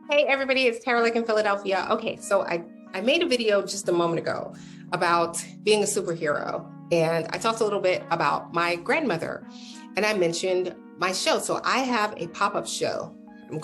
Hey everybody, it's Tara Lake in Philadelphia. Okay, so I made a video just a moment ago about being a superhero, and I talked a little bit about my grandmother, and I mentioned my show. So I have a pop-up show. I'm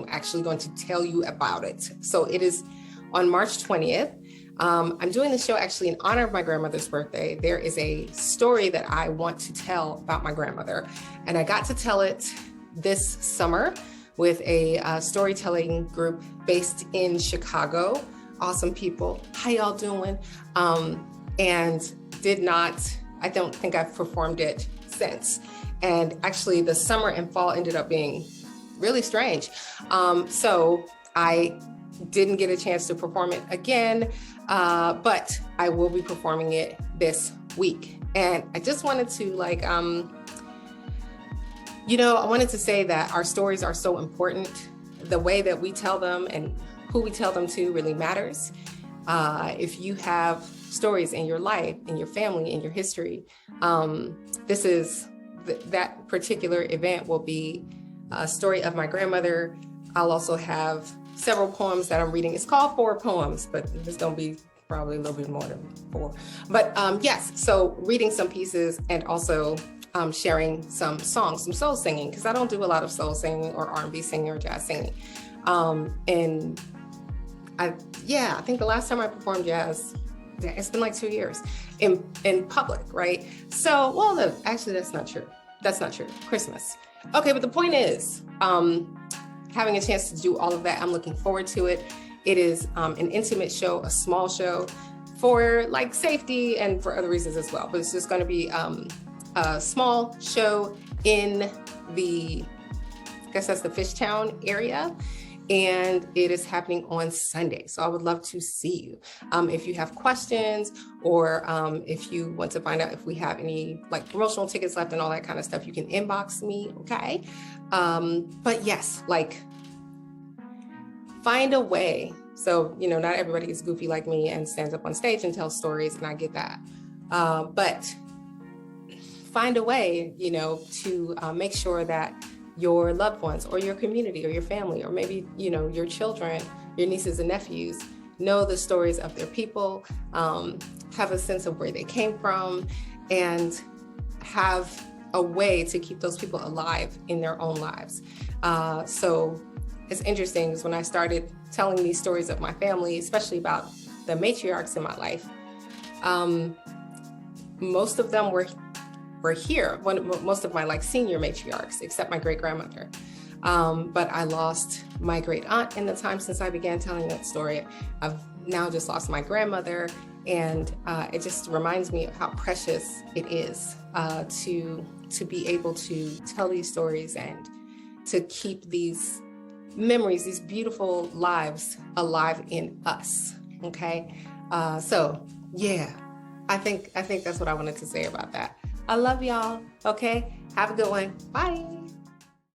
actually going to tell you about it. So it is on March 20th. I'm doing the show actually in honor of my grandmother's birthday. There is a story that I want to tell about my grandmother, and I got to tell it this summer with a storytelling group based in Chicago. Awesome people. How y'all doing? And I don't think I've performed it since. And actually the summer and fall ended up being really strange. So I didn't get a chance to perform it again, but I will be performing it this week. And I just wanted to I wanted to say that our stories are so important. The way that we tell them and who we tell them to really matters. If you have stories in your life, in your family, in your history, that particular event will be a story of my grandmother. I'll also have several poems that I'm reading. It's called 4 poems, but it's gonna be probably a little bit more than 4. But yes, so reading some pieces and also sharing some songs, some soul singing, because I don't do a lot of soul singing or R&B singing or jazz singing. And I think the last time I performed jazz, it's been like 2 years in public, right? So, well, no, actually that's not true. That's not true. Christmas. Okay, but the point is, having a chance to do all of that, I'm looking forward to it. It is an intimate show, a small show for like safety and for other reasons as well. But it's just going to be a small show in I guess that's the Fishtown area, and it is happening on Sunday. So I would love to see you. If you have questions or if you want to find out if we have any like promotional tickets left and all that kind of stuff, you can inbox me, okay? But yes, find a way. So, not everybody is goofy like me and stands up on stage and tells stories, and I get that. But find a way, to make sure that your loved ones or your community or your family or maybe, your children, your nieces and nephews know the stories of their people, have a sense of where they came from, and have a way to keep those people alive in their own lives. So it's interesting because when I started telling these stories of my family, especially about the matriarchs in my life, most of them were here, most of my senior matriarchs, except my great-grandmother. But I lost my great-aunt in the time since I began telling that story. I've now just lost my grandmother, and it just reminds me of how precious it is to be able to tell these stories and to keep these memories, these beautiful lives alive in us, okay? So yeah, I think that's what I wanted to say about that. I love y'all. Okay, have a good one. Bye.